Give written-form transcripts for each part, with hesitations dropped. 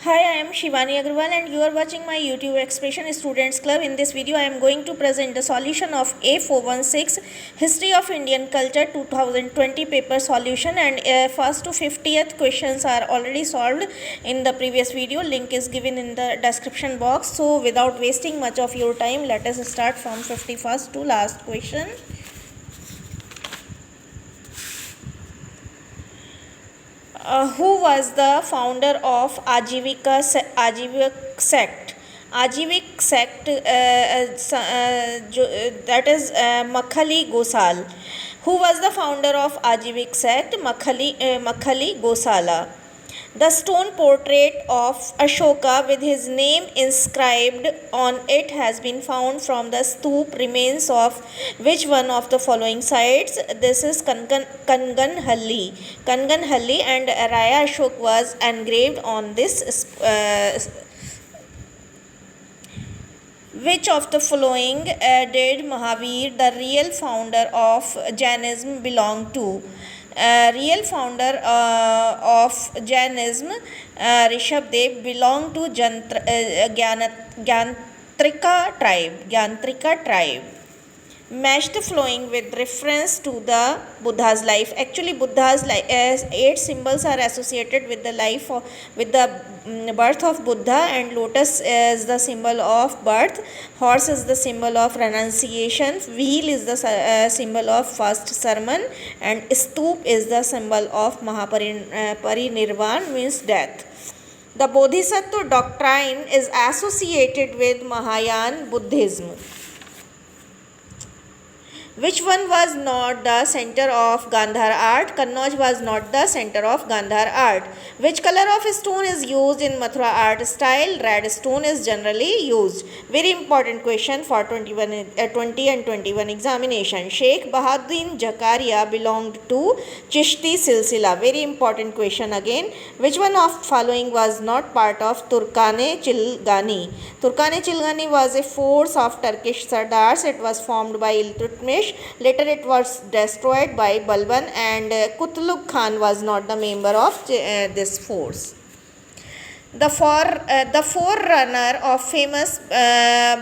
Hi, I am Shivani Agrawal and you are watching my YouTube Expression Students Club. In this video, I am going to present the solution of A416 History of Indian Culture 2020 paper solution, and first to 50th questions are already solved in the previous video. Link is given in the description box. So without wasting much of your time, let us start from 51st to last question. Who was the founder of Ajivik sect? Ajivik sect, that is Makhali Gosal. Who was the founder of Ajivik sect? Makhali Gosala. The stone portrait of Ashoka with his name inscribed on it has been found from the stoop remains of which one of the following sites? This is Kanganhalli. Kanganhalli, and Raya Ashok was engraved on this. Which of the following did Mahavir, the real founder of Jainism, belong to? Real founder of Jainism, Rishabdev, belonged to Gyantrika tribe. Gyantrika tribe. Match the following with reference to the Buddha's life. Actually, Buddha's life, 8 symbols are associated with the life of, with the birth of Buddha, and lotus is the symbol of birth, horse is the symbol of renunciation, wheel is the symbol of first sermon, and stoop is the symbol of Mahaparinirvan, means death. The Bodhisattva doctrine is associated with Mahayana Buddhism. Which one was not the center of Gandhar art? Kannauj was not the center of Gandhar art. Which color of stone is used in Mathura art style? Red stone is generally used. Very important question for 20 and 21 examination. Sheikh Bahaduddin Zakaria belonged to Chishti Silsila. Very important question again. Which one of following was not part of Turkane Chilgani? Turkane Chilgani was a force of Turkish Sardars. It was formed by Iltutmish. Later it was destroyed by Balban, and Kutluk Khan was not the member of this force. The forerunner of famous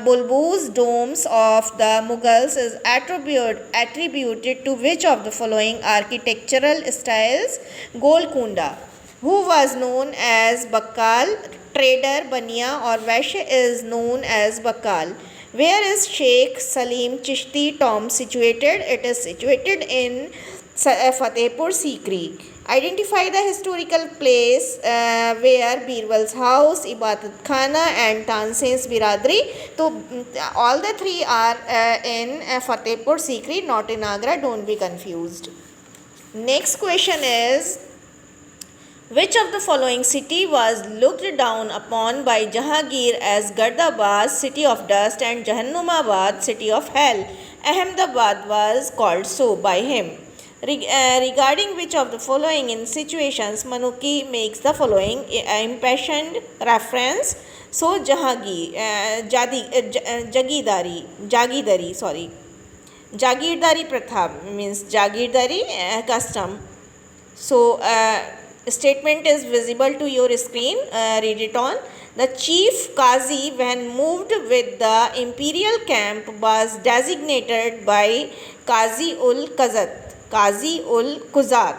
bulbous domes of the Mughals is attributed to which of the following architectural styles? Golconda. Who was known as Bakkal? Trader, Bania, or Vaishya is known as Bakkal. Where is Sheikh Salim Chishti tomb situated? It is situated in Fatehpur Sikri. Identify the historical place where Birbal's house, Ibadat Khana, and Tansen's Biradri. So all the three are in Fatehpur Sikri, not in Agra. Don't be confused. Next question is, which of the following city was looked down upon by Jahangir as Gardabad, city of dust, and Jahannamabad, city of hell? Ahmedabad was called so by him. Regarding which of the following in situations, Manuki makes the following impassioned reference. So Jahangir, Jagirdari Pratha means Jagirdari custom. So statement is visible to your screen. Read it on. The chief Qazi, when moved with the imperial camp, was designated by Qazi ul Quzat.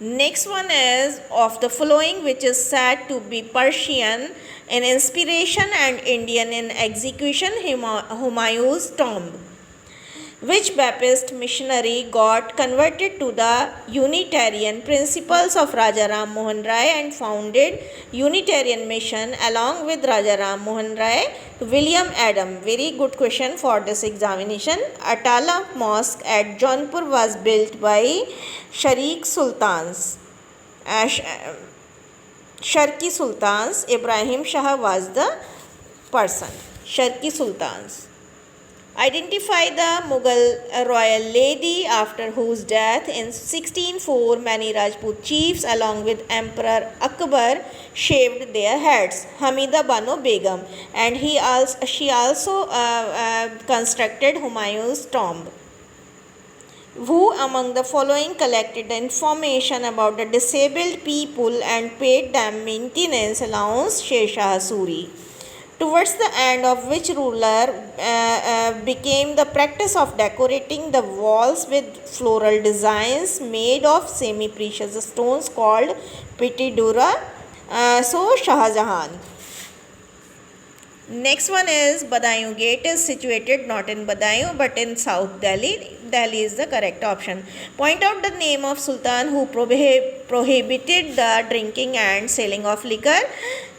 Next one is, of the following which is said to be Persian in inspiration and Indian in execution? Humayun's tomb. Which Baptist missionary got converted to the Unitarian principles of Raja Ram Mohan Rai and founded Unitarian mission along with Raja Ram Mohan Rai? William Adam. Very good question for this examination. Atala Mosque at Jaunpur was built by Sharqi Sultans. Ibrahim Shah was the person. Sharqi Sultans. Identify the Mughal royal lady after whose death in 1604 many Rajput chiefs along with Emperor Akbar shaved their heads. Hamida Bano Begum, and she also constructed Humayun's tomb. Who among the following collected the information about the disabled people and paid them maintenance allowance? Sheshah Suri. Towards the end of which ruler became the practice of decorating the walls with floral designs made of semi-precious stones called pitidura? Shah Jahan. Next one is Badaयूं Gate is situated not in Badaयूं but in South Delhi. Delhi is the correct option. Point out the name of Sultan who prohibited the drinking and selling of liquor.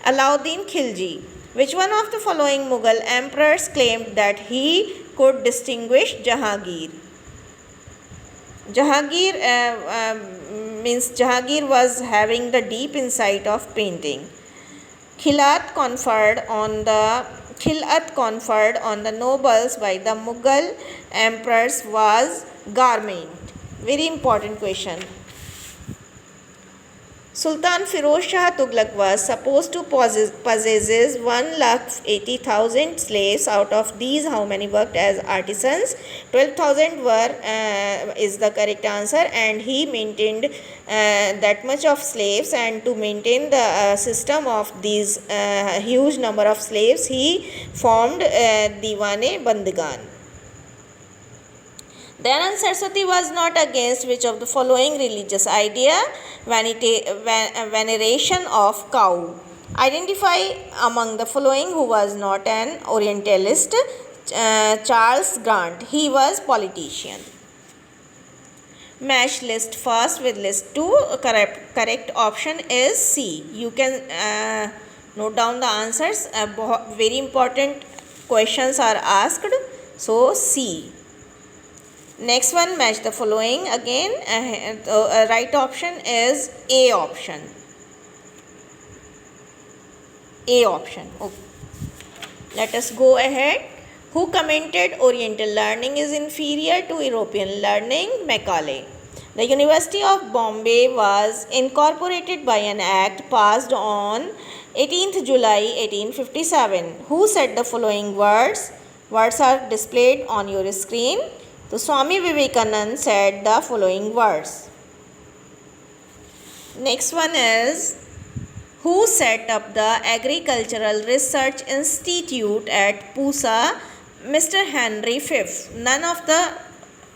Alauddin Khilji. Which one of the following Mughal emperors claimed that he could distinguish Jahangir? Jahangir was having the deep insight of painting. Khilat conferred on the nobles by the Mughal emperors was garment. Very important question. Sultan Firoz Shah Tughlaq was supposed to possess 1,80,000 slaves. Out of these, how many worked as artisans? 12,000 were is the correct answer, and he maintained that much of slaves. And to maintain the system of these huge number of slaves, he formed Diwane-Bandigan. Dayanand Saraswati was not against which of the following religious idea? Veneration of cow. Identify among the following who was not an Orientalist. Charles Grant. He was politician. Match list first with list 2. Correct option is C. You can note down the answers. Very important questions are asked. So C. Next one, match the following. Again, right option is A option. A option. Okay. Let us go ahead. Who commented Oriental learning is inferior to European learning? Macaulay. The University of Bombay was incorporated by an act passed on 18th July 1857. Who said the following words? Words are displayed on your screen. So, Swami Vivekananda said the following words. Next one is, who set up the Agricultural Research Institute at Pusa? Mr. Henry V. None of the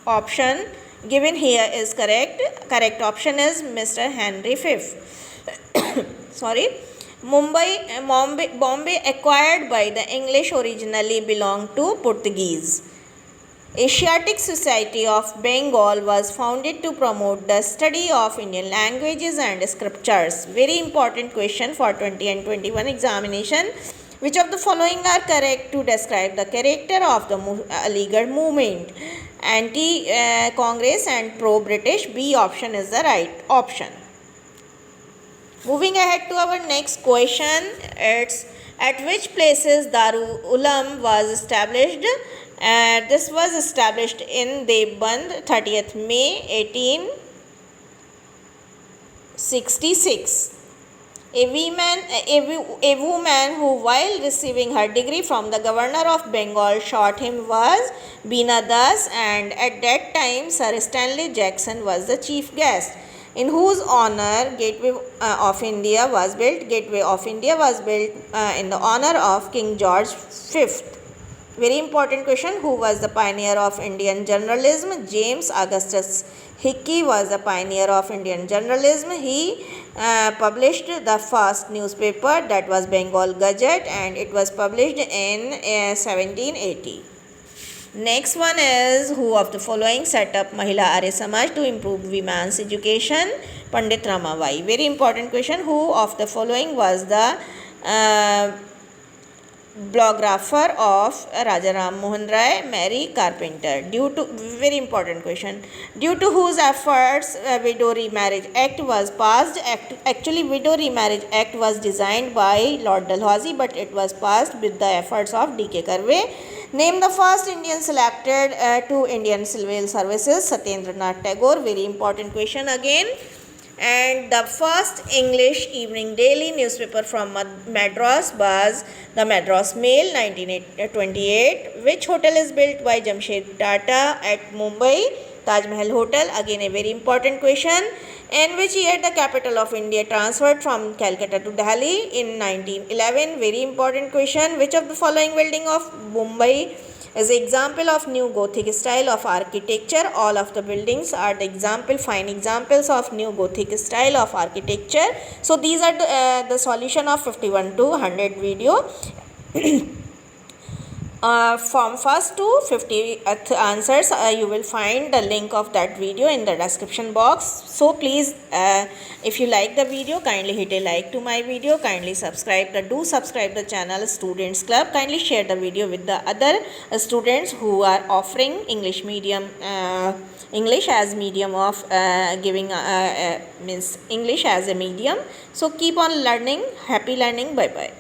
option given here is correct. Correct option is Mr. Henry V. Sorry. Bombay acquired by the English originally belonged to Portuguese. Asiatic Society of Bengal was founded to promote the study of Indian languages and scriptures. Very important question for 20 and 21 examination. Which of the following are correct to describe the character of the Aligarh movement? Anti-Congress and pro-British. B option is the right option. Moving ahead to our next question. It's at which places Darul Uloom was established? This was established in Deoband, 30th May 1866. A woman who, while receiving her degree from the governor of Bengal, shot him was Beena Das, and at that time Sir Stanley Jackson was the chief guest. In whose honor Gateway of India was built? Gateway of India was built in the honor of King George V. Very important question. Who was the pioneer of Indian journalism? James Augustus Hickey was the pioneer of Indian journalism. He published the first newspaper, that was Bengal Gazette, and it was published in 1780. Next one is, who of the following set up Mahila Arya Samaj to improve women's education? Pandit Ramabai. Very important question. Who of the following was the biographer of Raja Ram Mohan Rai? Mary Carpenter. Very important question. Due to whose efforts Widow Remarriage Act was passed? Actually, Widow Remarriage Act was designed by Lord Dalhousie, but it was passed with the efforts of D.K. Karve. Name the first Indian selected to Indian Civil Services. Satyendranath Tagore. Very important question again. And the first English evening daily newspaper from Madras was the Madras Mail, 1928. Which hotel is built by Jamshed Tata at Mumbai? Taj Mahal Hotel, again a very important question. In which year the capital of India transferred from Calcutta to Delhi? In 1911. Very important question. Which of the following building of Mumbai is example of new Gothic style of architecture? All of the buildings are the fine examples of new Gothic style of architecture. So these are the solution of 51 to 100 video. From first to 50th answers, you will find the link of that video in the description box. So please, if you like the video, kindly hit a like to my video, kindly subscribe the channel Students Club. Kindly share the video with the other students who are offering English medium, English as medium of giving means English as a medium. So keep on learning. Happy learning. Bye bye.